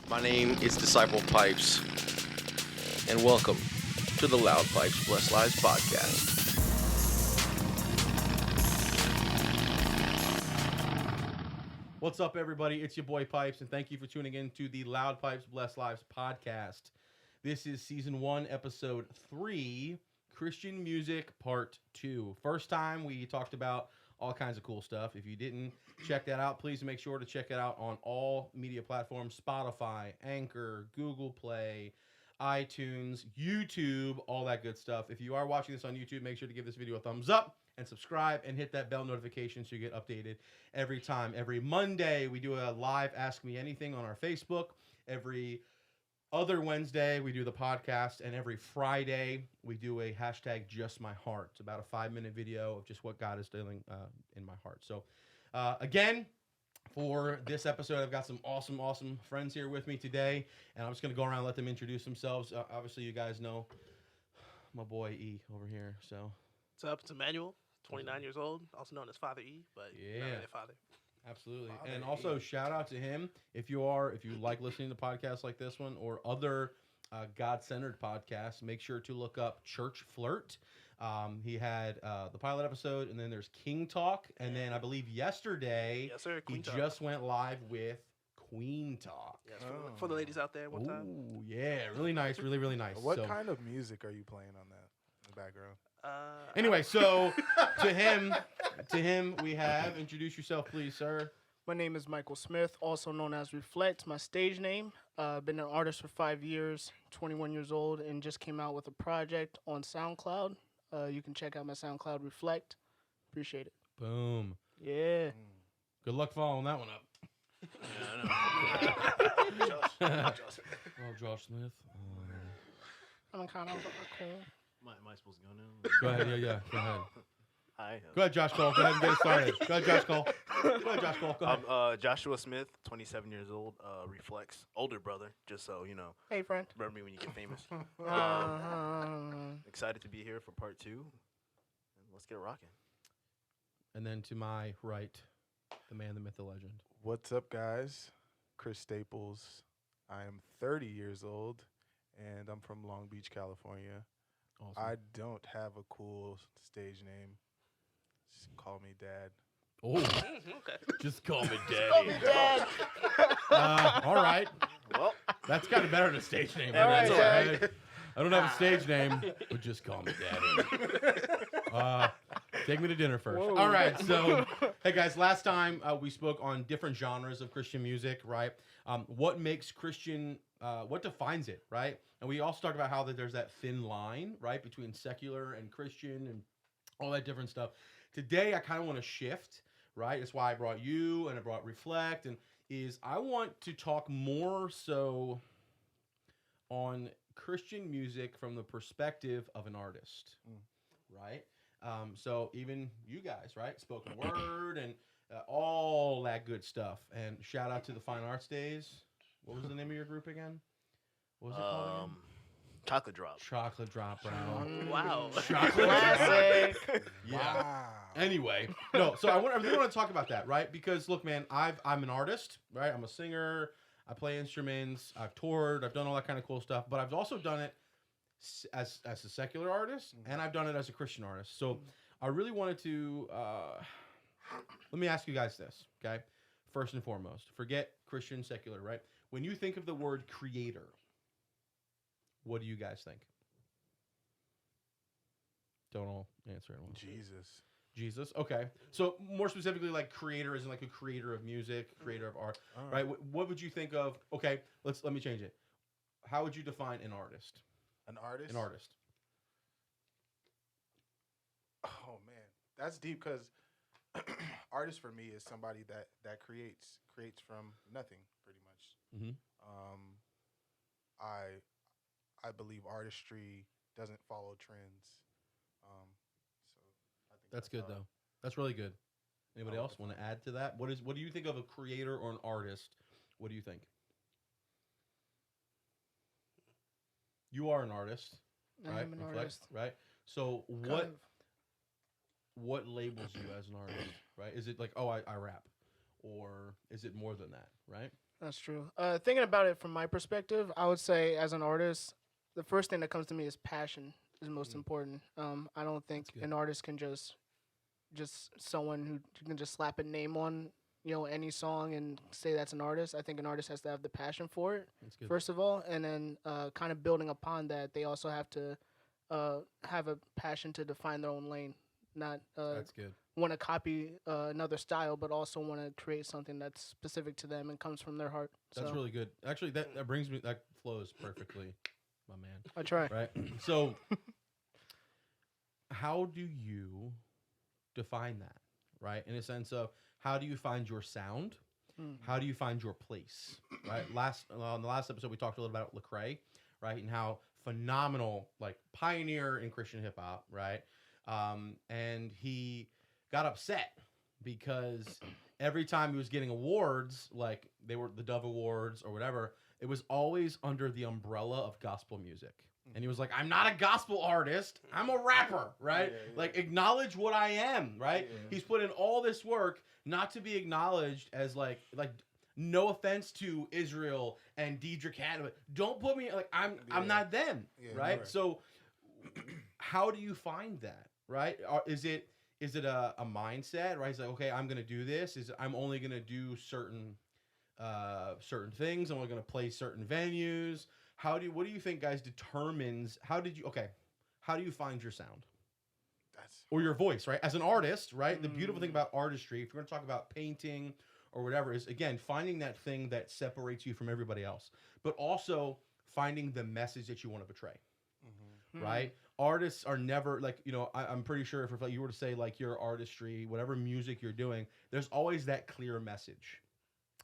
My name is Disciple Pipes, and welcome to the Loud Pipes Bless Lives podcast. What's up, everybody? It's your boy Pipes, and thank you for tuning in to the Loud Pipes Bless Lives podcast. This is season 1, episode 3, Christian Music Part 2. First time we talked about all kinds of cool stuff. If you didn't check that out, please make sure to check it out on all media platforms: Spotify, Anchor, Google Play, iTunes, YouTube, all that good stuff. If you are watching this on YouTube, make sure to give this video a thumbs up and subscribe and hit that bell notification so you get updated every time. Every Monday, we do a live Ask Me Anything on our Facebook. Every other Wednesday, we do the podcast, and every Friday, we do a hashtag Just My Heart. It's about a 5-minute video of just what God is doing in my heart. So, again, for this episode, I've got some awesome friends here with me today, and I'm just going to go around and let them introduce themselves. Obviously, you guys know my boy E over here. So, what's up? It's Emmanuel, 29 years old, also known as Father E, but yeah, not really a father. Absolutely. Father And E. also shout out to him if you like listening to podcasts like this one or other God-centered podcasts, make sure to look up Church Flirt. He had the pilot episode, and then there's King Talk, and then I believe yesterday Yes, sir. Queen he Talk. just went live with Queen Talk. Yes, for the ladies out there one time. Ooh, yeah, really nice, really nice. What So- kind of music are you playing on that in the background? Anyway, so to him, we have, introduce yourself, please, sir. My name is Michael Smith, also known as Reflect, my stage name. Been an artist for 5 years, 21 years old, and just came out with a project on SoundCloud. You can check out my SoundCloud, Reflect. Appreciate it. Boom. Yeah. Good luck following that one up. Oh, Josh Smith. I'm kind of cool. Am I supposed to go now? Go ahead, yeah, go ahead. Hi. Go ahead, Josh Cole. Go ahead and get it started. Go ahead, Josh Cole. Go ahead, Josh Cole. Go ahead. I'm Joshua Smith, 27 years old, Reflex, older brother, just so you know. Hey, friend. Remember me when you get famous. Excited to be here for part 2. And let's get it rocking. And then to my right, the man, the myth, the legend. What's up, guys? Chris Staples. I am 30 years old, and I'm from Long Beach, California. Awesome. I don't have a cool stage name. Just call me Dad. Oh, Okay. just call me daddy. Dad. All right. Well, That's kind of better than a stage name. All right, Right? I don't have a stage name, but just call me daddy. Take me to dinner first. Whoa. All right. So, hey, guys, last time we spoke on different genres of Christian music, right? What makes Christian, what defines it, right? And we also talked about how that there's that thin line, right, between secular and Christian and all that different stuff. Today, I kind of want to shift, right? That's why I brought you and I brought Reflect, and I want to talk more so on Christian music from the perspective of an artist, right? So even you guys, right? Spoken word and all that good stuff. And shout out to the Fine Arts Days. What was the name of your group again? What was it called again? Chocolate Drop. Chocolate Drop, bro. Wow. Chocolate Drop. Classic. Yeah. Wow. Anyway, no. So I really want to talk about that, right? Because look, man, I'm an artist, right? I'm a singer. I play instruments. I've toured. I've done all that kind of cool stuff. But I've also done it as a secular artist, and I've done it as a Christian artist. So I really wanted to let me ask you guys this, okay? First and foremost, forget Christian, secular, right? When you think of the word creator, what do you guys think? Don't all answer at once. Jesus. Okay. So more specifically, like creator isn't like a creator of music, creator of art, All right? What would you think of? Okay, let me change it. How would you define an artist? An artist? An artist. Oh, man. That's deep because artist for me is somebody that creates from nothing, pretty much. Mm-hmm. I believe artistry doesn't follow trends. So I think That's good how- though. That's really good. Anybody I would else want to add to that? What do you think of a creator or an artist? What do you think? You are an artist, I right? am an Reflect, artist. right? So Kind what labels you as an artist, right? Is it like, oh, I rap, or is it more than that, right? That's true. Thinking about it from my perspective, I would say as an artist, the first thing that comes to me is passion is most important. I don't think good. an artist can just someone who can just slap a name on any song and say that's an artist. I think an artist has to have the passion for it That's good. first of all, and then kind of building upon that, they also have to have a passion to define their own lane, not That's good. want to copy another style, but also want to create something that's specific to them and comes from their heart. That's So really good. Actually, that brings me, that flows perfectly, my man. I try. Right? So, how do you define that? Right? In a sense of, how do you find your sound? How do you find your place? Right? On the last episode, we talked a little about Lecrae, right? And how phenomenal, like, pioneer in Christian hip hop, right? And he got upset because every time he was getting awards, like they were the Dove Awards or whatever, it was always under the umbrella of gospel music. And he was like, I'm not a gospel artist. I'm a rapper, right? Yeah, yeah. Like, acknowledge what I am, right? Yeah. He's put in all this work not to be acknowledged as like no offense to Israel and Deidre Cat, but don't put me like I'm not them, Yeah, right? right. So how do you find that, right? Is it a mindset, right? It's like, okay, I'm gonna do this. I'm only gonna do certain things. I'm only gonna play certain venues. What do you think, guys, determines how do you find your sound That's or your voice, right? As an artist, right? The beautiful thing about artistry, if you're gonna talk about painting or whatever, is again finding that thing that separates you from everybody else, but also finding the message that you want to portray. Right? Artists are never like, I'm pretty sure if like, you were to say like your artistry, whatever music you're doing, there's always that clear message,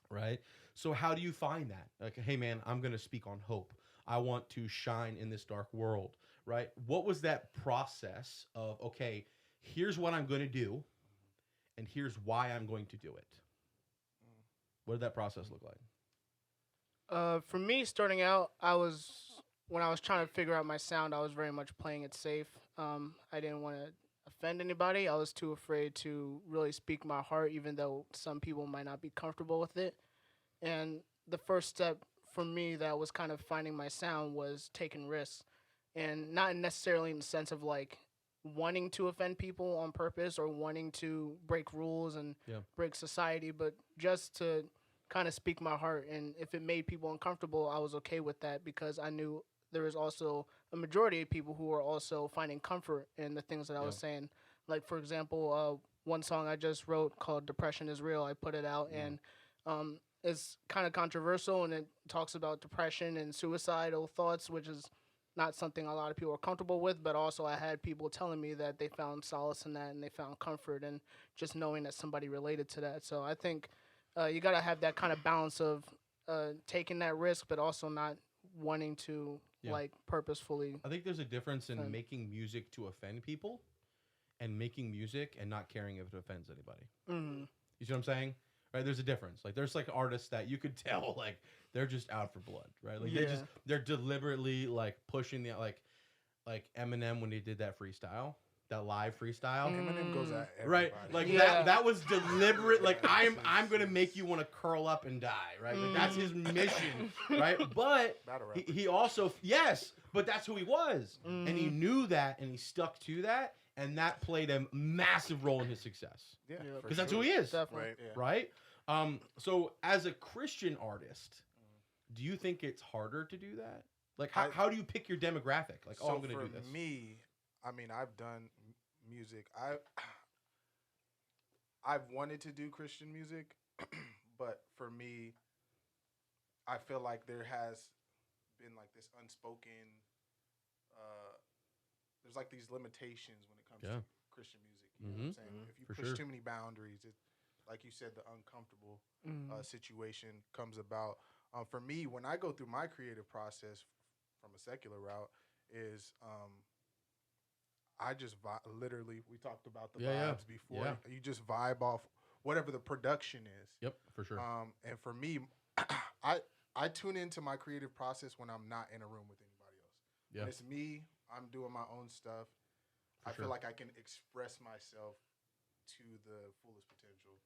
right? So how do you find that? Like, hey man, I'm going to speak on hope. I want to shine in this dark world, right? What was that process of, okay, here's what I'm going to do and here's why I'm going to do it? What did that process look like? For me, starting out, when I was trying to figure out my sound, I was very much playing it safe. I didn't want to offend anybody. I was too afraid to really speak my heart, even though some people might not be comfortable with it. And the first step for me that was kind of finding my sound was taking risks, and not necessarily in the sense of like wanting to offend people on purpose or wanting to break rules and break society, but just to kind of speak my heart. And if it made people uncomfortable, I was okay with that because I knew there was also a majority of people who were also finding comfort in the things that I was saying. Like, for example, one song I just wrote called Depression is Real, I put it out, and it's kind of controversial, and it talks about depression and suicidal thoughts, which is not something a lot of people are comfortable with, but also I had people telling me that they found solace in that and they found comfort in just knowing that somebody related to that. So I think you got to have that kind of balance of taking that risk, but also not wanting to like purposefully. I think there's a difference in making music to offend people and making music and not caring if it offends anybody. You see what I'm saying? Right? There's a difference. Like, there's like artists that you could tell like they're just out for blood, right? Like they're deliberately like pushing the like Eminem when he did that freestyle, that live freestyle. Eminem goes at everybody. Right, like that was deliberate. Like I'm gonna make you want to curl up and die, right? Like, that's his mission, right? But he also but that's who he was, and he knew that, and he stuck to that, and that played a massive role in his success. Yeah, Because that's who he is, Definitely. Right. right? So as a Christian artist, do you think it's harder to do that? Like, how do you pick your demographic? Like, So I'm gonna for do this. me, I mean, I've done music. I've wanted to do Christian music, but for me, I feel like there has been like this unspoken. There's like these limitations when it comes to Christian music. You know what I'm saying? If you For push sure. too many boundaries, like you said, the uncomfortable situation comes about. For me, when I go through my creative process from a secular route, is I just literally, we talked about the vibes before. Yeah. You just vibe off whatever the production is. Yep, for sure. And for me, I tune into my creative process when I'm not in a room with anybody else. Yeah. When it's me, I'm doing my own stuff. I feel like I can express myself to the fullest potential.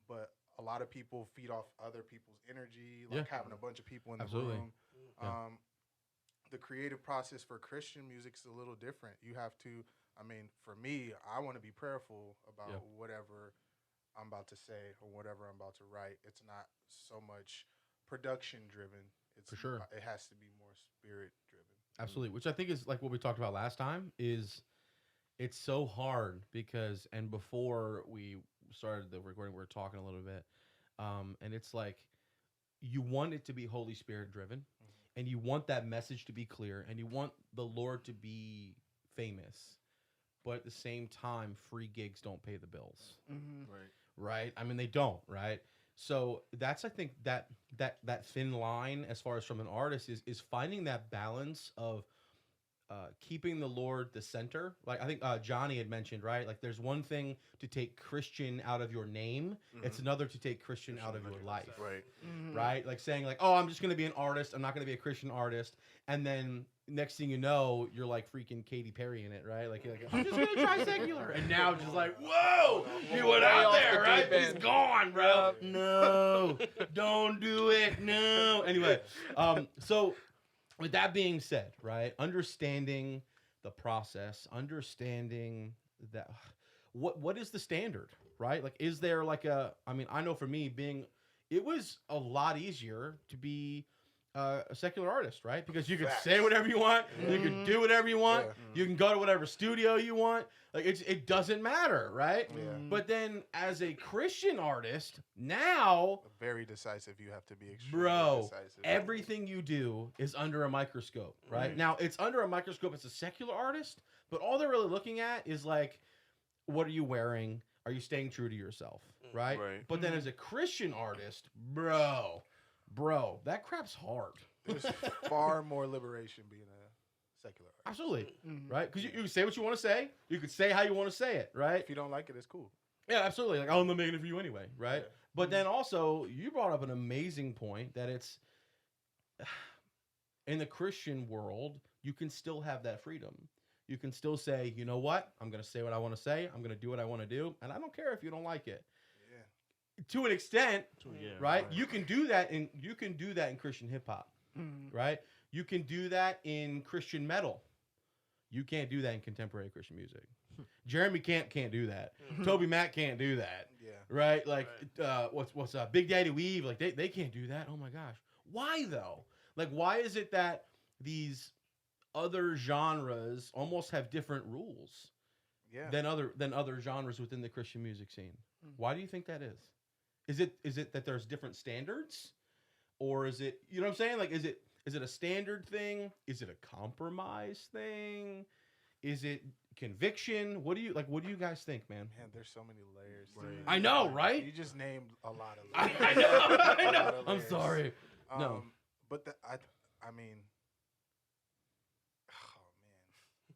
But a lot of people feed off other people's energy, like Yeah. having a bunch of people in the Absolutely. room. Yeah. The creative process for Christian music is a little different. You have to, I mean, for me, I want to be prayerful about Yeah. whatever I'm about to say or whatever I'm about to write. It's not so much production driven. It's For sure. It has to be more spirit driven. Absolutely, which I think is like what we talked about last time. Is it's so hard because, and before we started the recording, we were talking a little bit, and it's like you want it to be Holy Spirit driven, and you want that message to be clear, and you want the Lord to be famous, but at the same time, free gigs don't pay the bills, right? I mean, they don't, right? So that's, I think, that thin line as far as from an artist is finding that balance of keeping the Lord the center. Like I think Johnny had mentioned, right? Like there's one thing to take Christian out of your name. It's another to take Christian out of your life. Right. Right? Like saying like, oh, I'm just going to be an artist. I'm not going to be a Christian artist. And then next thing you know, you're like freaking Katy Perry in it, right? Like, you're like I'm just going to try secular. And now just like, whoa, he went out there, right? He's gone, bro. No, don't do it. No. Anyway, so with that being said, right, understanding the process, understanding that what is the standard, right? Like, is there like I mean, I know for me it was a lot easier to be a secular artist, right? Because you could say whatever you want, you could do whatever you want, you can go to whatever studio you want. Like it doesn't matter, right? Yeah. But then as a Christian artist, now Very decisive. You have to be extremely bro, decisive. everything you do is under a microscope, right? Now, it's under a microscope as a secular artist, but all they're really looking at is like, what are you wearing? Are you staying true to yourself, right? Right. But then as a Christian artist, bro, that crap's hard. There's far more liberation being a secular artist. Absolutely, right? Because you can say what you want to say. You can say how you want to say it, right? If you don't like it, it's cool. Yeah, absolutely. Like, I'm making it for you anyway, right? Yeah. But then also, you brought up an amazing point that it's in the Christian world, you can still have that freedom. You can still say, you know what? I'm going to say what I want to say. I'm going to do what I want to do. And I don't care if you don't like it. Yeah. To an extent, Yeah, right? You can do that in Christian hip hop, right? You can do that in Christian metal. You can't do that in contemporary Christian music. Jeremy can't do that. Toby Mac can't do that. Yeah. Right? Like what's Big Daddy Weave, like they can't do that. Oh my gosh. Why though? Like why is it that these other genres almost have different rules Yeah. than other genres within the Christian music scene? Why do you think that is? Is it that there's different standards? Or is it, you know what I'm saying? Like is it a standard thing? Is it a compromise thing? Is it conviction? What do you guys think, man? Man, there's so many layers. Right. I know, right? You just named a lot of layers. I know. I A know. lot of I'm layers. sorry. No. But I mean, oh man,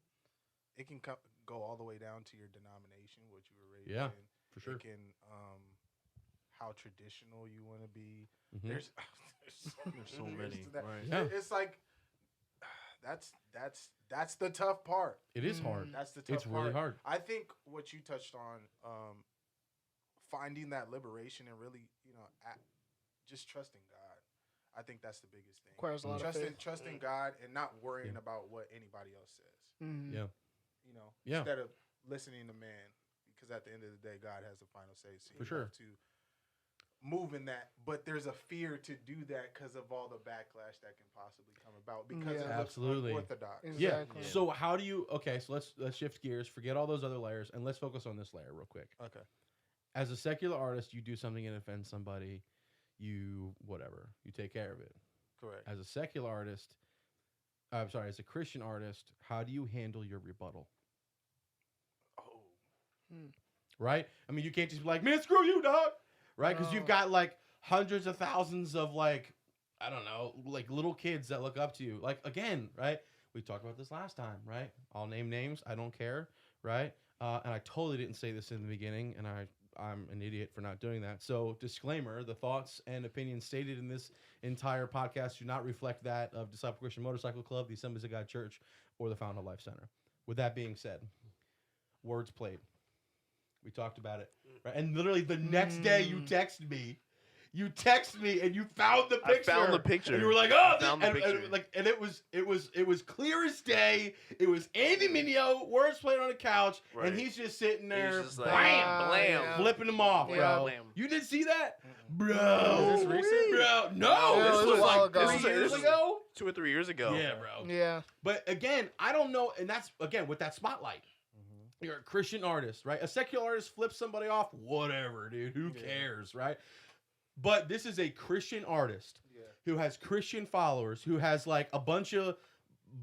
it can go all the way down to your denomination, what you were raised Yeah, in. for sure. It can how traditional you want to be. Mhm. There's so layers many, to that. right. Yeah. It's like that's the tough part. It is hard. That's the tough It's part. really hard. I think what you touched on, finding that liberation and really, just trusting God. I think that's the biggest thing. Requires a lot of faith. Trusting God and not worrying about what anybody else says. Yeah. Yeah. Instead of listening to man, because at the end of the day, God has the final say. So For you sure. have to move in that, but there's a fear to do that because of all the backlash that can possibly come about because it looks Absolutely. unorthodox. Yeah. Exactly. So how do you? Okay. So let's shift gears. Forget all those other layers, and let's focus on this layer real quick. Okay. As a secular artist, you do something and offend somebody, you take care of it. Correct. As a secular artist, as a Christian artist, how do you handle your rebuttal? Oh. Right? I mean, you can't just be like, man, screw you, dog. Right? Because No. you've got like hundreds of thousands of like, I don't know, like little kids that look up to you. Like, again, right? We talked about this last time, right? I'll name names. I don't care. Right? And I totally didn't say this in the beginning, and I'm an idiot for not doing that. So, disclaimer, the thoughts and opinions stated in this entire podcast do not reflect that of Disciple Christian Motorcycle Club, the Assemblies of God Church, or the Fountain of Life Center. With that being said, words played. We talked about it. Right? And literally the next day you texted me. You text me and you found the picture. I found the picture. And you were like, "Oh!" Found the picture. And it was clear as day. It was Andy Mineo, words playing on the couch, Right. and he's just sitting there, Just like, blam, flipping them off, Yeah. bro. Blam. You didn't see that, bro? Is this recent? Bro, no, No, this it was was a while like ago. 3 years ago. 2 or 3 years ago. Yeah, bro. Yeah. But again, I don't know, and that's again with that spotlight. You're a Christian artist, right? A secular artist flips somebody off, whatever, dude. Who cares, right? But this is a Christian artist who has Christian followers, who has like a bunch of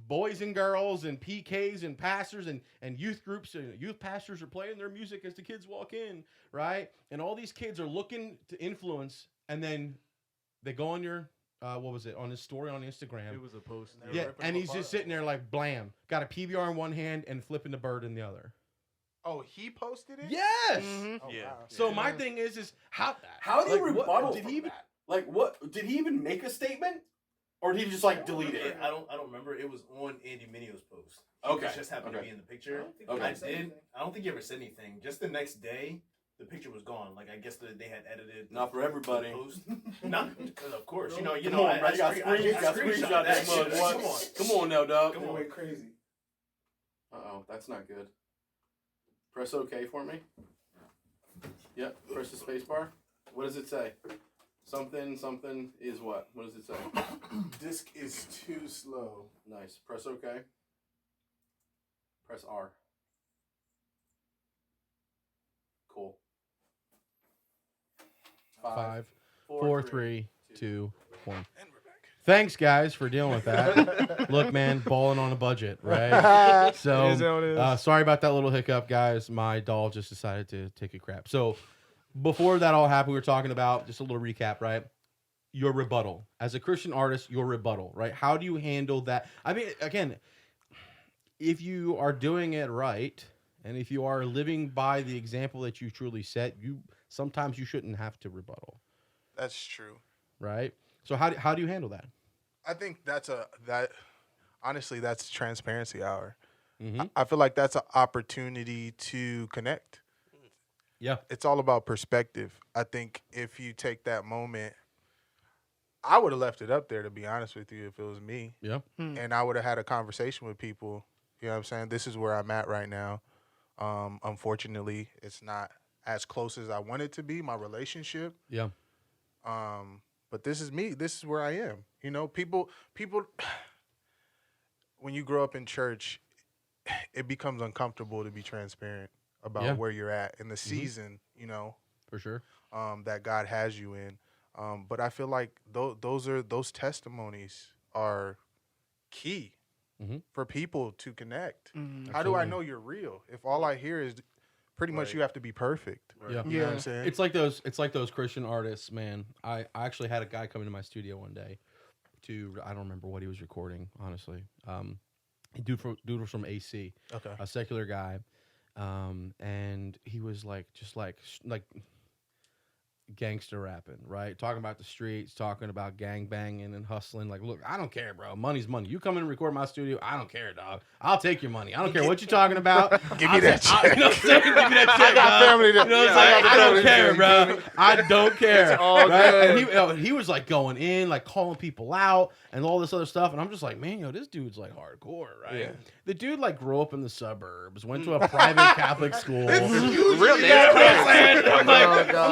boys and girls and PKs and pastors and youth groups and youth pastors are playing their music as the kids walk in, right? And all these kids are looking to influence, and then they go on your what was it, on his story on Instagram. It was a post. Yeah, and he's just sitting there like blam, got a PBR in one hand and flipping the bird in the other. Oh, he posted it? Yes. Oh, Yeah. wow. So my thing is how How do you like, what- rebuttal did from he even that? Like, what did he even make a statement, or did he just like delete it? I don't remember. It was on Andy Mineo's post. Okay. It just happened to Okay. be in the picture. Okay. I don't think he ever said anything. Just the next day, the picture was gone. Like I guess they had edited. Not for everybody. the post. Not, of course. You know. Come on, man. You got screenshot screenshot that mug. shit. What? Come on now, dog. Come on. Went crazy. Uh-oh, that's not good. Press OK for me. Yep. Press the space bar. What does it say? Something is what? What does it say? Disk is too slow. Nice. Press OK. Press R. Cool. 5, four, 4, 3, 2, 1. Thanks, guys, for dealing with that. Look, man, balling on a budget, right? So, It is how it is. sorry about that little hiccup, guys. My doll just decided to take a crap. So, before that all happened, we were talking about just a little recap, right? Your rebuttal. As a Christian artist, your rebuttal, right? How do you handle that? I mean, again, if you are doing it right, and if you are living by the example that you truly set, sometimes you shouldn't have to rebuttal, That's true. right? So how do you handle that? I think honestly, that's transparency hour. Mm-hmm. I feel like that's an opportunity to connect. Yeah. It's all about perspective. I think if you take that moment, I would have left it up there, to be honest with you, if it was me. Yeah. And I would have had a conversation with people. You know what I'm saying? This is where I'm at right now. Unfortunately, it's not as close as I want it to be, my relationship. Yeah. But this is me. This is where I am. You know, people, when you grow up in church, it becomes uncomfortable to be transparent about where you're at in the season, you know, For sure. that God has you in. But I feel like those testimonies are key for people to connect. How do I know you're real? If all I hear is pretty much you have to be perfect. Yeah. You know what I'm saying? It's like those Christian artists, man. I actually had a guy come into my studio one day I don't remember what he was recording, honestly. Dude was from AC. Okay. A secular guy. And he was just like gangster rapping, right? Talking about the streets, talking about gang banging and hustling. Like, look, I don't care, bro. Money's money. You come in and record my studio, I don't care, dog. I'll take your money. I don't care what you're talking about. Give me that check. You know what I'm saying? Give me that check, I got dog. family to- You know what I'm yeah, I saying? got I don't family to care, pay, bro. you feel me? I don't care. all right? good. And he was like going in, like calling people out and all this other stuff. And I'm just like, man, this dude's like hardcore, right? Yeah. The dude like grew up in the suburbs, went to a private Catholic school. Real Yeah, name. I'm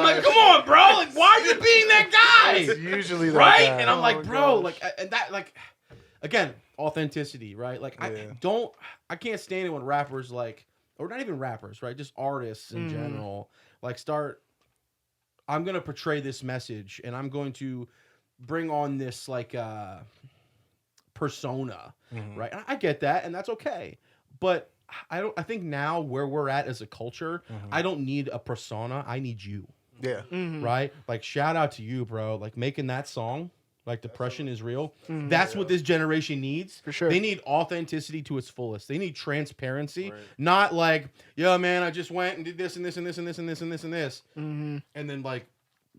like, come on, bro. Like, why are you being that guy? It's usually that Right? guy. And I'm like, Oh, bro, gosh. like, and that, like, again, authenticity, right? Like, Yeah. I can't stand it when rappers, like, or not even rappers, right? Just artists in general, like, I'm going to portray this message and I'm going to bring on this, like, persona, right? And I get that, and that's okay. But I think now where we're at as a culture, I don't need a persona. I need you. Yeah. Right? Like, shout out to you, bro. Like, making that song, like, Depression is Real. That's what this generation needs. For sure. They need authenticity to its fullest. They need transparency. Not like, yo, man, I just went and did this and this and this and this and this and this and this. And then, like,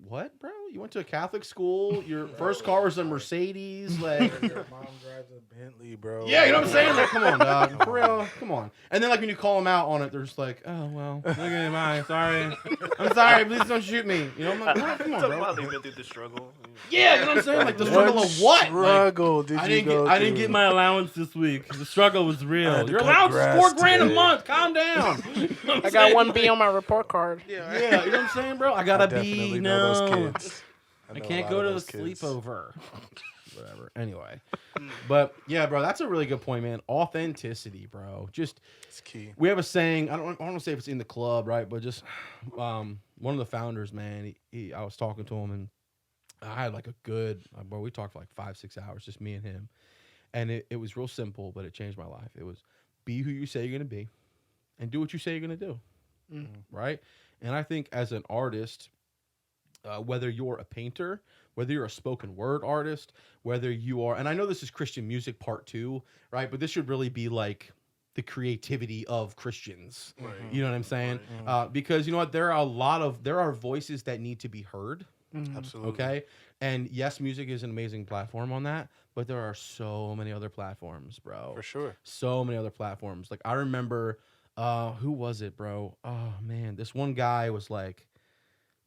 what, bro? You went to a Catholic school. Your first car was a Mercedes. Like, Your mom drives a Bentley, bro. yeah, you know what I'm saying? Like, come on, dog. For real, come on. And then, like, when you call them out on it, they're just like, oh, well, look at him. I'm sorry. I'm sorry. Please don't shoot me. You know, I'm like, what? Come on, Talking bro. about they've been through the struggle. Yeah, you know what I'm saying? Like, the struggle of what? Struggle did I you didn't go get. I didn't through? get my allowance this week. The struggle was I real. had to Your cut allowance is grass $4,000 a today. month. Calm down. You know what I'm I got saying? one B on my report card. Yeah, you know what I'm saying, bro? I got I a B. definitely No, know those kids. I know a can't lot go of to the those kids. sleepover. Whatever. Anyway, but yeah, bro, that's a really good point, man. Authenticity, bro. Just It's key. we have a saying. I don't want to say if it's in the club, right? But just one of the founders, man. I was talking to him, and I had like a good. Bro, we talked for like 5-6 hours, just me and him, and it was real simple, but it changed my life. It was be who you say you're gonna be, and do what you say you're gonna do, right? And I think as an artist, whether you're a painter, whether you're a spoken word artist, whether you are, and I know this is Christian music part 2, right? But this should really be like the creativity of Christians. Right. You know what I'm saying? Right. Because you know what? There are voices that need to be heard. Absolutely. Okay. And yes, music is an amazing platform on that, but there are so many other platforms, bro. For sure. So many other platforms. Like I remember, who was it, bro? Oh man, this one guy was like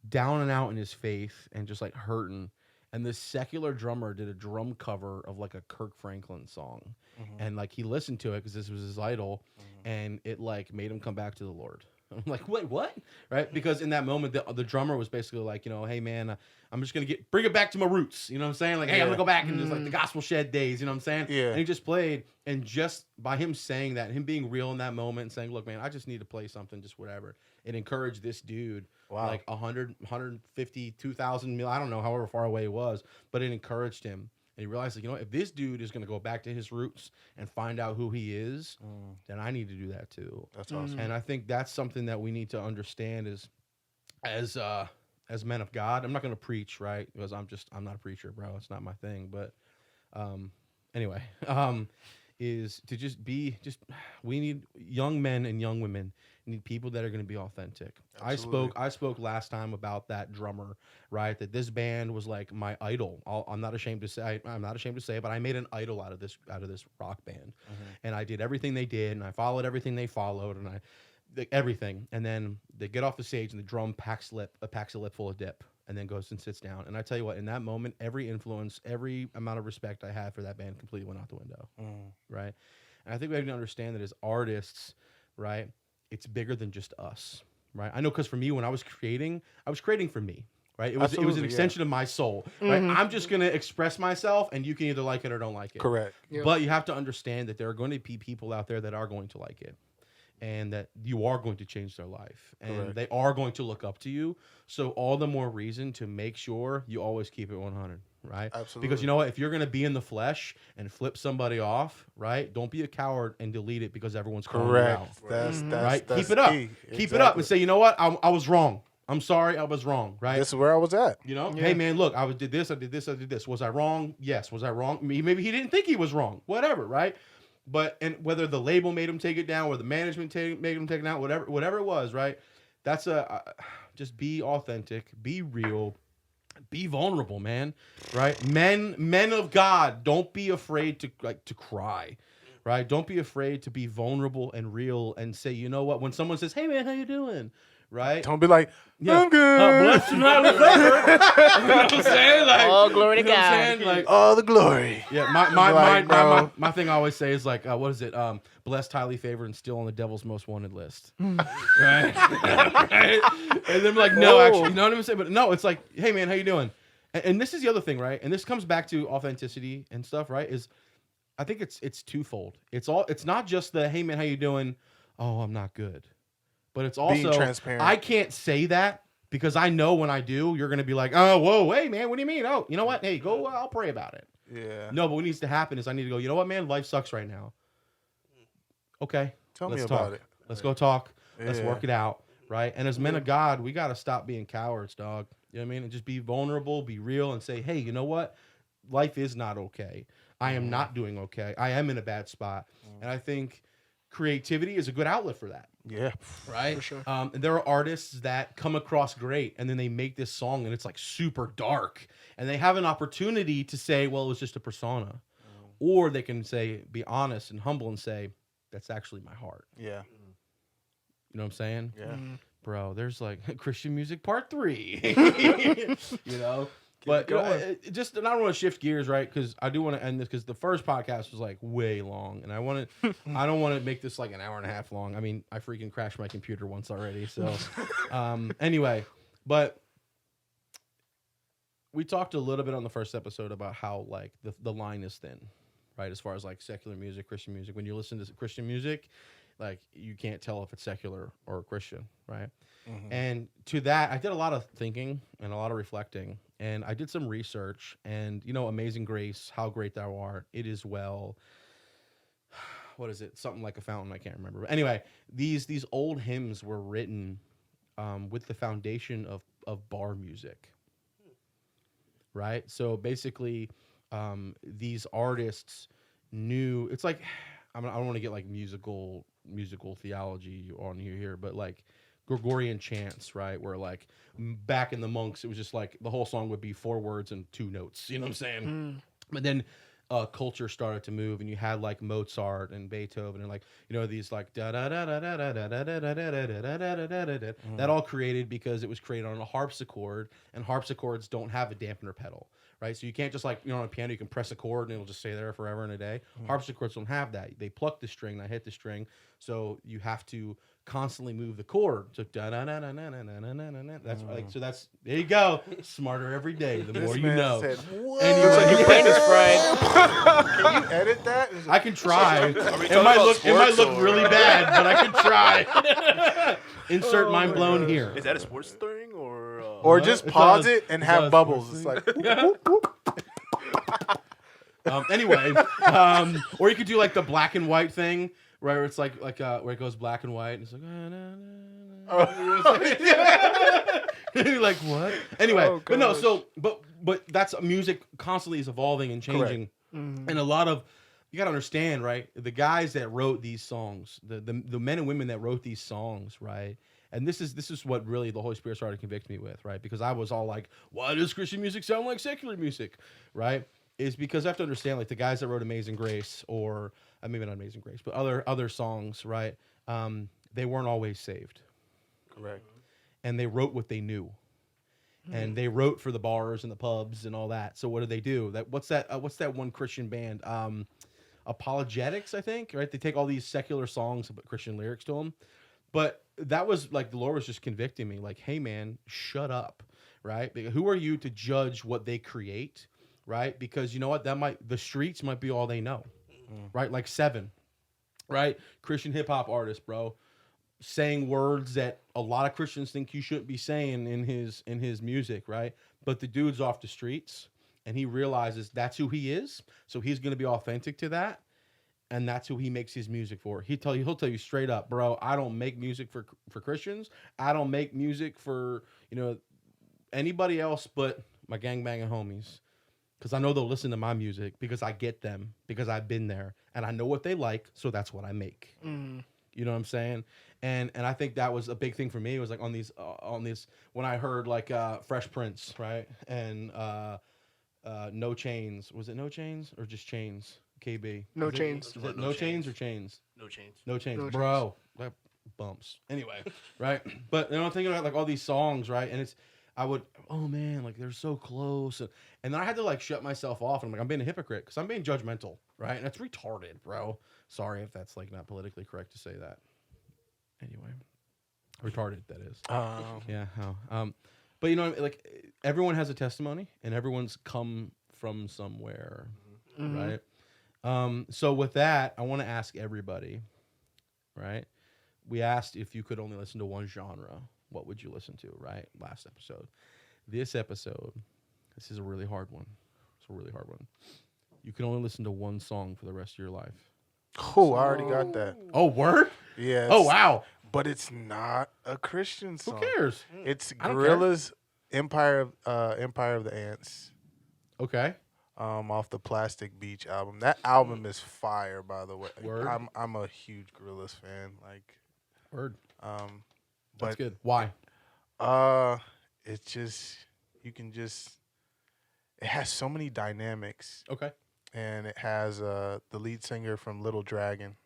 down and out in his faith and just like hurting. And this secular drummer did a drum cover of like a Kirk Franklin song. And like he listened to it because this was his idol, and it like made him come back to the Lord. I'm like, wait, what? Right? Because in that moment, the drummer was basically like, you know, hey man, I'm just gonna bring it back to my roots. You know what I'm saying? Like, hey, I'm gonna go back and just like the gospel shed days. You know what I'm saying? Yeah. And he just played, and just by him saying that, him being real in that moment, and saying, look, man, I just need to play something, just whatever. It encouraged this dude. Wow. Like 100, 150, 2,000 mil, I don't know, however far away it was, but it encouraged him. And he realized, like, you know, if this dude is going to go back to his roots and find out who he is, then I need to do that too. That's awesome. And I think that's something that we need to understand as men of God. I'm not going to preach, right? Because I'm not a preacher, bro. It's not my thing. But anyway, is to we need young men and young women need people that are going to be authentic. Absolutely. I spoke last time about that drummer, right? That this band was like my idol. I'm not ashamed to say. I'm not ashamed to say, but I made an idol out of this rock band, and I did everything they did, and I followed everything they followed, and everything. And then they get off the stage, and the drum packs a lip full of dip, and then goes and sits down. And I tell you what, in that moment, every influence, every amount of respect I had for that band completely went out the window, right? And I think we have to understand that as artists, right? It's bigger than just us, right? I know, because for me, when I was creating for me, right? It was an Absolutely, extension of my soul, right? I'm just gonna express myself, and you can either like it or don't like it. Correct. Yeah. But you have to understand that there are going to be people out there that are going to like it, and that you are going to change their life, and Correct. they are going to look up to you. So all the more reason to make sure you always keep it 100, right? Absolutely. Because you know what? If you're going to be in the flesh and flip somebody off, right? Don't be a coward and delete it because everyone's calling you out. Correct. That's Right? That's Keep it up. key. Keep it up and say, you know what? I was wrong. I'm sorry, I was wrong, right? This is where I was at. You know, Yeah. hey man, look, I did this, I did this, I did this. Was I wrong? Yes. Was I wrong? Maybe he didn't think he was wrong. Whatever, right? But and whether the label made him take it down, or the management made him take it down, whatever it was, right? That's just be authentic, be real, be vulnerable, man. Right? Men of God, don't be afraid to cry. Right? Don't be afraid to be vulnerable and real and say, you know what? When someone says, "Hey man, how you doing?" Right? Don't be like, Yeah. I'm good. Blessed and highly favored. You know what I'm saying? Like, All glory to you know what I'm God. saying? Like, All the glory. yeah, Like, bro. my thing I always say is like, what is it? Blessed, highly favored, and still on the devil's most wanted list. Right? Right? And then like, no, actually, you know what I'm saying? But no, it's like, hey man, how you doing? And this is the other thing, right? And this comes back to authenticity and stuff, right? Is I think it's twofold. It's not just the hey man, how you doing? Oh, I'm not good. But it's Being also transparent. I can't say that because I know when I do, you're gonna be like, oh, whoa, hey man, what do you mean? Oh, you know what? Hey, go, I'll pray about it. Yeah. No, but what needs to happen is I need to go, you know what, man? Life sucks right now. Okay. Tell let's me talk. about it. Let's go talk. Let's Yeah. work it out. Right. And as men of God, we got to stop being cowards, dog. You know what I mean? And just be vulnerable, be real, and say, hey, you know what? Life is not okay. I am not doing okay. I am in a bad spot. And I think creativity is a good outlet for that. Yeah. right? For sure. And there are artists that come across great, and then they make this song, and it's like super dark, and they have an opportunity to say, "Well, it was just a persona," or they can say, be honest and humble, and say, "That's actually my heart." Yeah. You know what I'm saying? Yeah. Mhm. Bro, there's like Christian music part 3. You know? Keep But it going. just, and I don't want to shift gears, right? Because I do want to end this because the first podcast was like way long, and I don't want to make this like an hour and a half long. I mean, I freaking crashed my computer once already. So, anyway, but we talked a little bit on the first episode about how like the line is thin, right? As far as like secular music, Christian music. When you listen to Christian music, like you can't tell if it's secular or Christian, right? Mhm. And to that, I did a lot of thinking and a lot of reflecting, and I did some research. And Amazing Grace, how great thou art, it is well. What is it? Something like a fountain. I can't remember. But anyway, these old hymns were written with the foundation of bar music, right? So basically, these artists knew. It's like I don't want to get like musical theology on here, but like Gregorian chants, right? Where like back in the monks, it was just like the whole song would be 4 words and 2 notes. You know what I'm saying? But then culture started to move, and you had like Mozart and Beethoven, and like these like da da da da da da da da da da da da da da. That all created because it was created on a harpsichord, and harpsichords don't have a dampener pedal, right? So you can't just like on a piano you can press a chord and it'll just stay there forever and a day. Harpsichords don't have that. They pluck the string, not hit the string, so you have to constantly move the chord. So da da da da da da da da da. That's like that's there you go. Smarter every day, the more This you man know. said, what? Anyway, Your brain is fried. Can you edit that? I can try. Are we It talking might about look sports really or- bad, but I can try. Insert mind my blown gosh. here. Is that a sports thing or? Or What? just It's pause not- it and it's not a have bubbles. sports It's thing. like, whoop, whoop. Anyway, or you could do like the black and white thing, right? Where it's like where it goes black and white, and it's like. You're like what? Anyway, Oh, but no. gosh. So, but that's music constantly is evolving and changing, and a lot of you gotta understand, right? The guys that wrote these songs, the men and women that wrote these songs, right? And this is what really the Holy Spirit started to convict me with, right? Because I was all like, why does Christian music sound like secular music, right? Is because I have to understand, like the guys that wrote Amazing Grace, or maybe not Amazing Grace, but other songs, right? They weren't always saved. Correct. And they wrote what they knew, and they wrote for the bars and the pubs and all that. So what did they do? What's that one Christian band? Apologetics, I think. Right? They take all these secular songs and put Christian lyrics to them. But that was like the Lord was just convicting me, like, hey man, shut up, right? Because who are you to judge what they create, right? Because you know what, the streets might be all they know, right? Like Seven, right? Christian hip hop artist, bro. Saying words that a lot of Christians think you shouldn't be saying in his music, right? But the dude's off the streets, and he realizes that's who he is, so he's going to be authentic to that, and that's who he makes his music for. He'll tell you straight up, bro. I don't make music for Christians. I don't make music for anybody else but my gangbanging homies, because I know they'll listen to my music because I get them, because I've been there and I know what they like, so that's what I make. You know what I'm saying? And I think that was a big thing for me. It was like on these when I heard like Fresh Prince, right? And No Chains. Was it No Chains or just Chains? KB. No Is it- Chains. Is it No Chains or Chains? No change. No Chains. No Bro, that bumps. Anyway, right? But I'm thinking about like all these songs, right? And oh man, like they're so close. And then I had to like shut myself off. And I'm like, I'm being a hypocrite because I'm being judgmental, right? And that's retarded, bro. Sorry if that's like not politically correct to say that. Anyway, retarded, that is. Yeah. How? But like everyone has a testimony, and everyone's come from somewhere, right? So with that, I want to ask everybody, right? We asked if you could only listen to one genre, what would you listen to, right? Last episode. This episode, this is a really hard one. It's a really hard one. You can only listen to one song for the rest of your life. Oh, I already got that. Oh, word? Yeah. Oh, wow. But it's not a Christian Who song. cares? It's I don't care. Gorillaz' Empire of the Ants. Okay. Off the Plastic Beach album. That album is fire, by the way. Word. I'm a huge Gorillaz fan. Like, Word. But That's good. Why? It's just it has so many dynamics, Okay. and it has the lead singer from Little Dragon.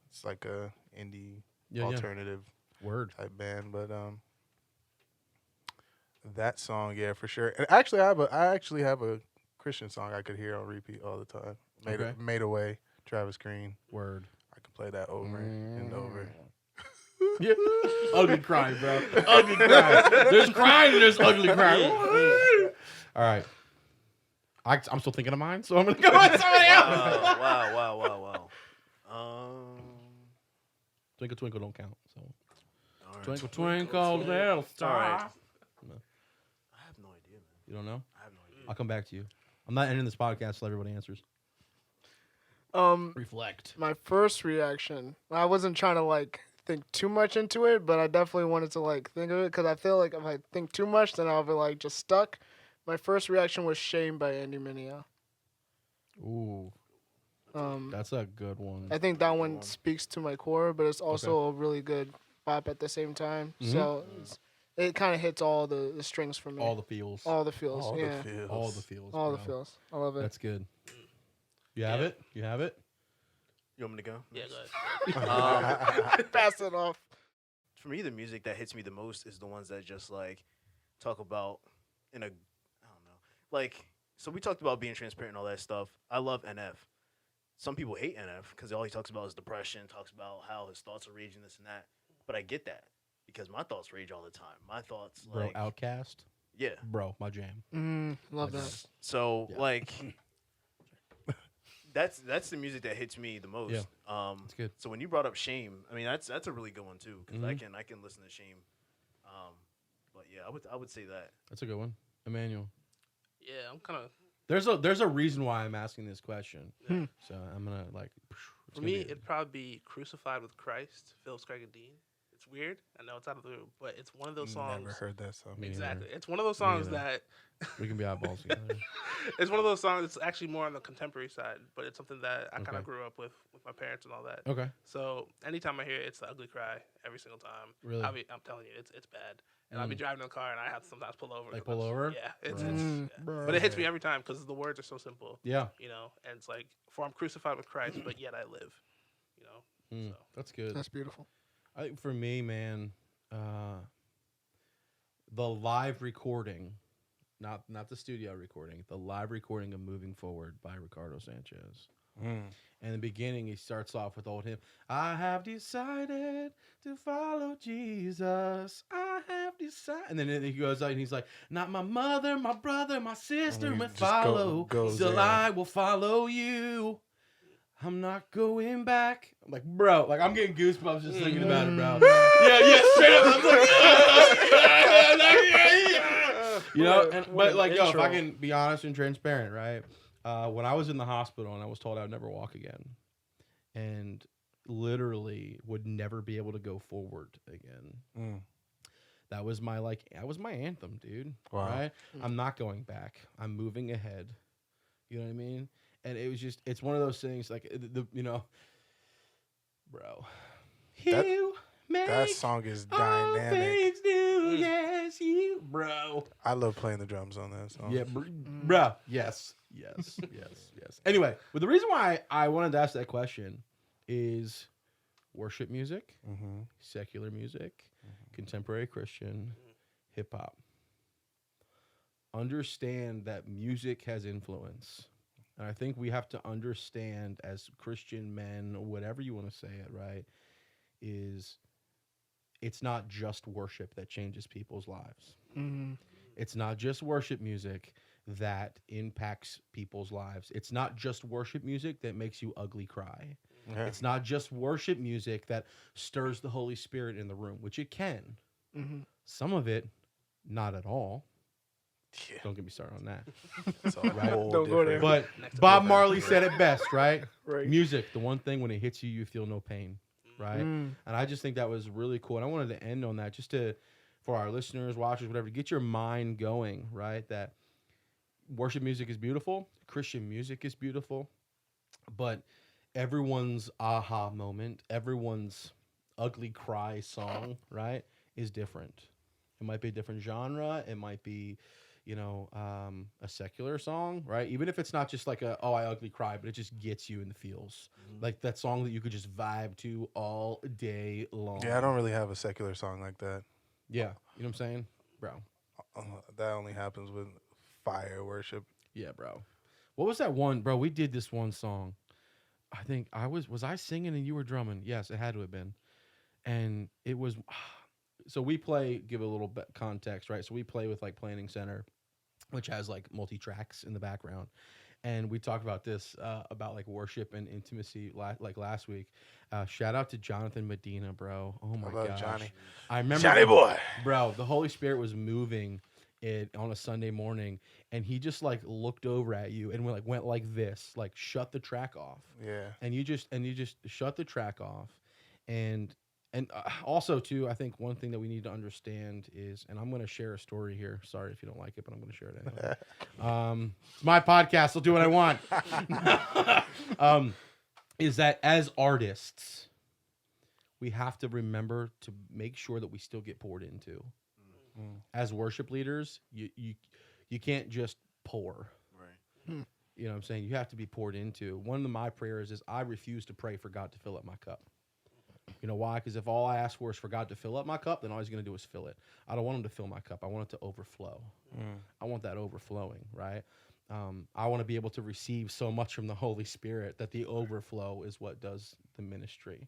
It's like a indie alternative Word. type band, but that song, yeah, for sure. And actually, I actually have a Christian song I could hear on repeat all the time. Made Away, Travis Green. Word. I could play that over and over. Yeah. Ugly crying, bro. Ugly crying. There's crying and there's ugly crying. All right. I'm still thinking of mine, so I'm going to go with somebody else. Wow. Twinkle, twinkle don't count. So All right. twinkle, twinkle, little star. All right. I have no idea, man. You don't know? I have no idea. I'll come back to you. I'm not ending this podcast till everybody answers. Reflect. My first reaction, I wasn't trying to like think too much into it, but I definitely wanted to like think of it because I feel like if I think too much, then I'll be like just stuck. My first reaction was "Shame" by Andy Mineo. Ooh, that's a good one. I think that one speaks to my core, but it's also a really good bop at the same time. Mhm. So it kind of hits all the strings for me. All the feels. All the feels. All yeah. the feels. All the feels. All the bro. feels. I love it. That's good. You have it? You have it? You want me to go? Yeah, go ahead. Pass it off. For me, the music that hits me the most is the ones that just like talk about I don't know. Like, so we talked about being transparent and all that stuff. I love NF. Some people hate NF because all he talks about is depression, talks about how his thoughts are raging, this and that. But I get that because my thoughts rage all the time. My thoughts, Bro, like, Outcast. yeah. Bro, my jam. Love My that. jam. So, Yeah. like, that's the music that hits me the most. Yeah. That's good. So when you brought up Shame, I mean that's a really good one too because I can listen to Shame. But yeah, I would say that. That's a good one. Emmanuel. Yeah, I'm kind of. There's a reason why I'm asking this question. So I'm gonna like. For me, it'd probably be "Crucified with Christ," Phillips Craig and Dean. It's weird. I know it's out of the blue, but it's one of those songs. Never heard that song. Me Exactly. neither. It's one of those songs neither. that. We can be eyeballs together. It's one of those songs that's actually more on the contemporary side, but it's something that I kind Okay. of grew up with my parents and all that. Okay. So anytime I hear it, it's the ugly cry every single time. Really? I'm telling you, it's bad. And I'll be driving in the car and I have to sometimes pull over. Like 'cause pull over? Yeah, it's Right. yeah. But it hits me every time because the words are so simple. Yeah. You know, and it's like, "For I'm crucified with Christ, but yet I live." You know. So. That's good. That's beautiful. I think for me, man, the live recording, not the studio recording, the live recording of "Moving Forward" by Ricardo Sanchez. In the beginning, he starts off with old hymn. I have decided to follow Jesus. I have decided. And then he goes out and he's like, not my mother, my brother, my sister And he will just follow. goes Still in. I will follow you. I'm not going back. I'm like, bro, like I'm getting goosebumps just thinking about it, bro. Yeah, straight up. I'm like, you know, but like, yo, if I can be honest and transparent, right? When I was in the hospital and I was told I would never walk again, and literally would never be able to go forward again. That was my anthem, dude. Wow. Right? I'm not going back. I'm moving ahead. You know what I mean? And it was just, it's one of those things like bro. That song is all dynamic. things new, yes, you, bro. I love playing the drums on that song. Yeah, bro. Yes. Anyway, but the reason why I wanted to ask that question is worship music, secular music, contemporary Christian, hip hop. Understand that music has influence. And I think we have to understand as Christian men, whatever you want to say it, right, is it's not just worship that changes people's lives. It's not just worship music that impacts people's lives. It's not just worship music that makes you ugly cry. Yeah. It's not just worship music that stirs the Holy Spirit in the room, which it can. Some of it, not at all. Yeah. Don't get me started on that. It's a Right. whole Don't go there. different- But Bob Marley said it best, right? Right. Music, the one thing when it hits you, you feel no pain, right? And I just think that was really cool. And I wanted to end on that just for our listeners, watchers, whatever, to get your mind going, right? That worship music is beautiful. Christian music is beautiful. But everyone's aha moment, everyone's ugly cry song, right, is different. It might be a different genre. It might be, a secular song, right? Even if it's not just like I ugly cry, but it just gets you in the feels. Like that song that you could just vibe to all day long. Yeah, I don't really have a secular song like that. Yeah, you know what I'm saying, bro? That only happens with fire worship. Yeah, bro. What was that one, bro? We did this one song. I think was I singing and you were drumming? Yes, it had to have been. And it was, so we play, give a little bit context, right? So we play with like Planning Center, which has like multi-tracks in the background. And we talked about this, about like worship and intimacy like last week. Shout out to Jonathan Medina, bro. Oh my gosh. Johnny. I remember, Johnny boy. Bro, the Holy Spirit was moving it on a Sunday morning, and he just like looked over at you and went like this, like shut the track off. Yeah. And you just shut the track off. And also too, I think one thing that we need to understand is, and I'm going to share a story here. Sorry if you don't like it, but I'm going to share it anyway. It's my podcast. I'll do what I want. Is that as artists, we have to remember to make sure that we still get poured into. As worship leaders, you can't just pour. Right. You know what I'm saying? You have to be poured into. One of my prayers is I refuse to pray for God to fill up my cup. You know why? Because if all I ask for is for God to fill up my cup, then all he's going to do is fill it. I don't want him to fill my cup. I want it to overflow. I want that overflowing, right? I want to be able to receive so much from the Holy Spirit that the overflow is what does the ministry,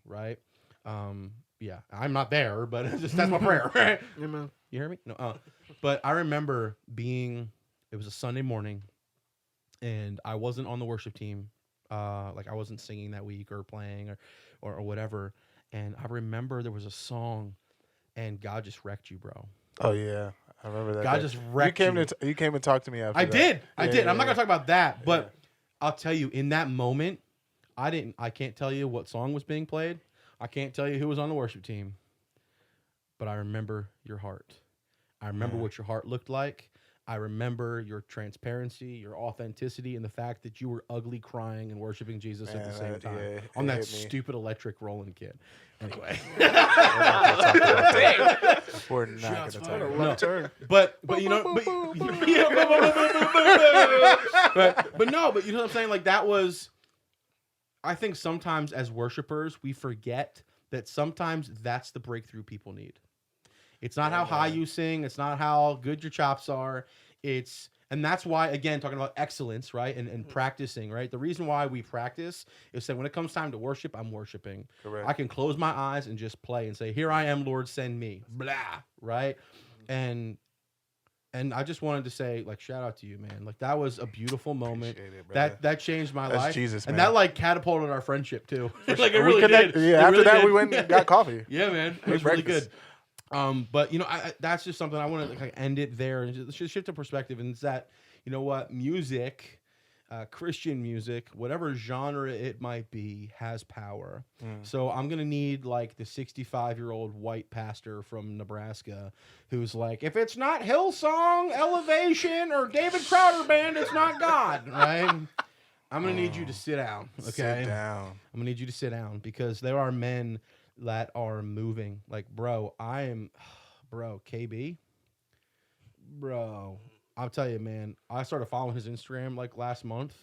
right? Yeah, I'm not there, but that's my prayer, right? Amen. You hear me? No. But I remember it was a Sunday morning, and I wasn't on the worship team. Like I wasn't singing that week or playing or whatever. And I remember there was a song, and God just wrecked you, bro. Oh yeah, I remember that. God just wrecked you. You came and talked to me after. I that. did. I did. Yeah, I'm not gonna talk about that, but Yeah. I'll tell you, in that moment, I can't tell you what song was being played. I can't tell you who was on the worship team. But I remember your heart. I remember what your heart looked like. I remember your transparency, your authenticity, and the fact that you were ugly crying and worshiping Jesus at the same time on that stupid electric rolling kit. Anyway. We're not going to talk about it. Left turn. But you know, but no, but you know what I'm saying? Like that was, I think sometimes as worshipers, we forget that sometimes that's the breakthrough people need. It's not how high you sing. It's not how good your chops are. And that's why, again, talking about excellence, right? And practicing, right? The reason why we practice is that when it comes time to worship, I'm worshiping. Correct. I can close my eyes and just play and say, here I am, Lord, send me. Blah, right? And I just wanted to say, like, shout out to you, man. Like, that was a beautiful moment. Appreciate it, brother. That changed my That's life. Jesus, and man. that, like, catapulted our friendship, too. Like, it We really connected. did. Yeah, It after really that, did. we went and got coffee. Yeah, man. It Ate was really breakfast. good. But, you know, that's just something I want to like, end it there and just shift the perspective. And it's that, you know what, music, Christian music, whatever genre it might be, has power. So I'm going to need like the 65-year-old white pastor from Nebraska who's like, if it's not Hillsong, Elevation, or David Crowder Band, it's not God, right? I'm going to need you to sit down, okay? Sit down. I'm going to need you to sit down because there are men that are moving. Like, bro, KB, bro, I'll tell you, man, I started following his Instagram like last month,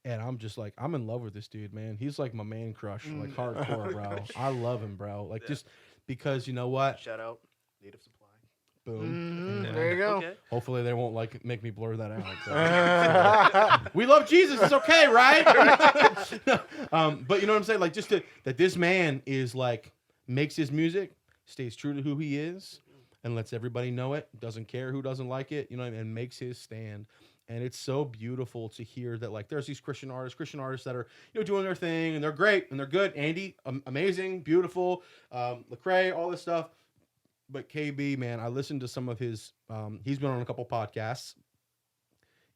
and I'm just like, I'm in love with this dude, man. He's like my man crush, like hardcore, bro. I love him, bro. Like just because you know what? Shout out Native Supply. Boom. And, There you go. Okay. hopefully they won't like make me blur that out. So. We love Jesus. It's okay, right? But you know what I'm saying? Like just that this man is like makes his music, stays true to who he is, and lets everybody know it. Doesn't care who doesn't like it, you know, and makes his stand. And it's so beautiful to hear that like there's these Christian artists that are, you know, doing their thing and they're great and they're good. Andy, amazing, beautiful, Lecrae, all this stuff. But KB, man, I listened to some of his. He's been on a couple podcasts.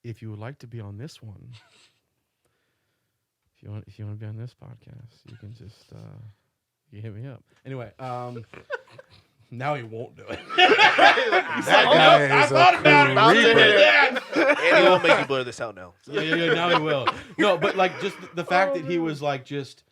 If you would like to be on this one, if you want to be on this podcast, you can just you hit me up. Anyway, now he won't do it. I thought about it. And he won't make you blur this out now. Yeah. Now he will. No, but like just the fact that he was like just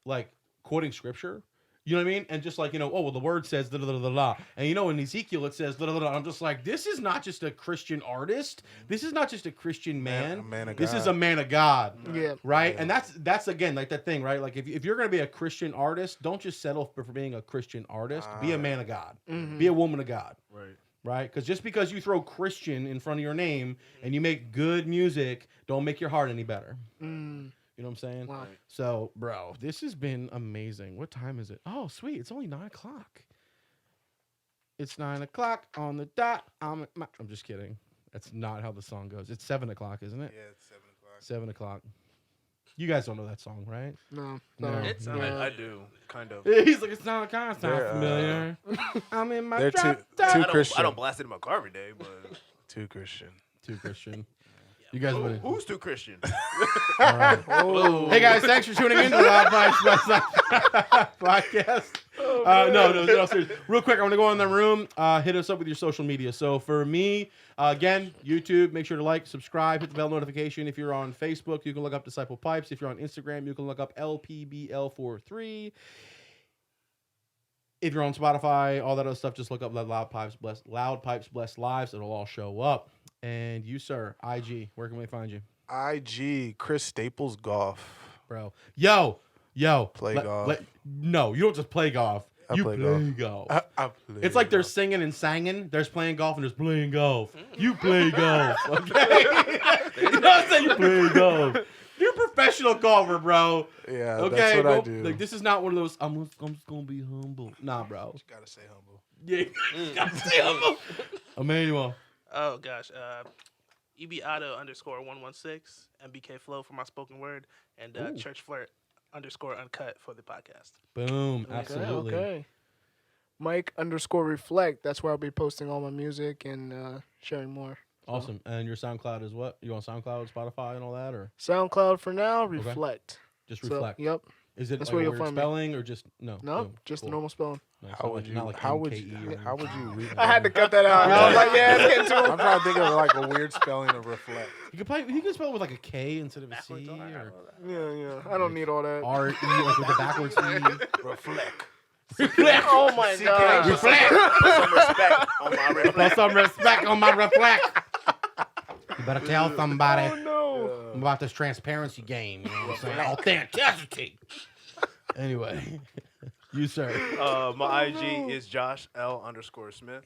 like quoting scripture. You know what I mean? And just like, oh, well, the word says da da da da da. And in Ezekiel it says da da da da. I'm just like, this is not just a Christian artist. This is not just a Christian man. A man of this God. is a man of God. Yeah. Right? Yeah. And that's again like that thing, right? Like if you're gonna be a Christian artist, don't just settle for being a Christian artist. Be a man of God. Be a woman of God. Right. Right? Because just because you throw Christian in front of your name and you make good music, don't make your heart any better. You know what I'm saying? Wow. So, bro, this has been amazing. What time is it? Oh, sweet. It's only 9 o'clock. It's 9 o'clock on the dot. I'm just kidding. That's not how the song goes. It's 7 o'clock, isn't it? Yeah, it's 7 o'clock. 7 o'clock. You guys don't know that song, right? No. No. It's I do, kind of. He's like, it's not kind of They're, familiar. I'm in my they're drop too top. Christian. I don't blast it in my car every day, but Too Christian. Too Christian. You guys want to... who's too Christian? All right. Hey guys, thanks for tuning in to the Loud Pipes podcast. No, seriously. Real quick, I want to go in the room. Hit us up with your social media. So for me, again, YouTube, make sure to like, subscribe, hit the bell notification. If you're on Facebook, you can look up Disciple Pipes. If you're on Instagram, you can look up LPBL43. If you're on Spotify, all that other stuff, just look up Loud Pipes Blessed Lives. It'll all show up. And you, sir, IG, where can we find you? IG, Chris Staples Golf. Bro. Yo. Play golf. No, you don't just play golf. You play golf. I play It's like there's golf. singing and singing. There's playing golf and there's playing golf. You play golf, okay? You know what I'm saying? You play golf. You're a professional golfer, bro. Yeah, Okay, that's what I well, do. like this is not one of those. I'm just gonna be humble. Nah, bro. You gotta stay humble. Yeah, gotta stay humble. Emmanuel. Oh gosh, EBAuto_116 MBK Flow for my spoken word, and Church Flirt _uncut for the podcast. Boom. Absolutely. Okay. Mike_reflect. That's where I'll be posting all my music and sharing more. Awesome. And your SoundCloud is what? You on SoundCloud, Spotify, and all that, or SoundCloud for now. Reflect. just So, reflect? yep. Is it That's like where a you'll weird find me. spelling or just no? No, Boom. just Cool. normal spelling. No, it's How not would like- you? not like How would MKE you? or How would you? Read I had to cut that out. I was like, yeah, it's getting too. I'm trying to think of like a weird spelling of reflect. You could spell it with like a K instead of a C Backwards, or Yeah. I don't need all that. R E like with the backwards E. Reflect. Oh my god. Reflect. Some respect on my Put reflect. some respect on my reflect. You better tell somebody Oh no. about this transparency game. You know what I'm saying? Authenticity. Anyway, you sir. My IG is Josh L_Smith.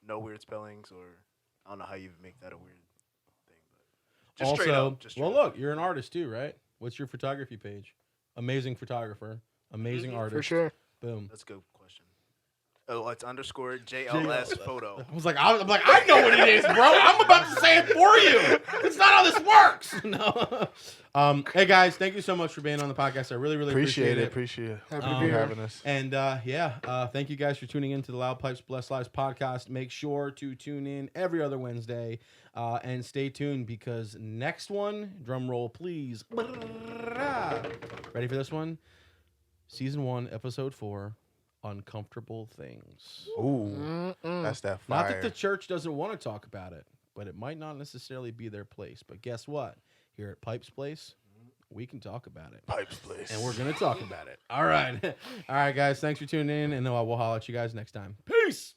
No weird spellings, or I don't know how you make that a weird thing. But just straight Also, up. Just straight well, up. look, you're an artist too, right? What's your photography page? Amazing photographer, amazing artist. For sure. Boom. That's a good question. Oh, it's _JLS photo. I was like, I know what it is, bro. I'm about to say it for you. It's not how this works. No. Hey guys, thank you so much for being on the podcast. I really, really appreciate it. Appreciate Happy Um, to be here. having us. And thank you guys for tuning in to the Loud Pipes Blessed Lives podcast. Make sure to tune in every other Wednesday and stay tuned because next one, drum roll please. Ready for this one? Season 1, episode 4, Uncomfortable Things. Ooh, that's that fire. Not that the church doesn't want to talk about it, but it might not necessarily be their place. But guess what? Here at Pipes Place, we can talk about it. Pipes place. And we're going to talk about it. All right. All right, guys. Thanks for tuning in. And we'll holler at you guys next time. Peace.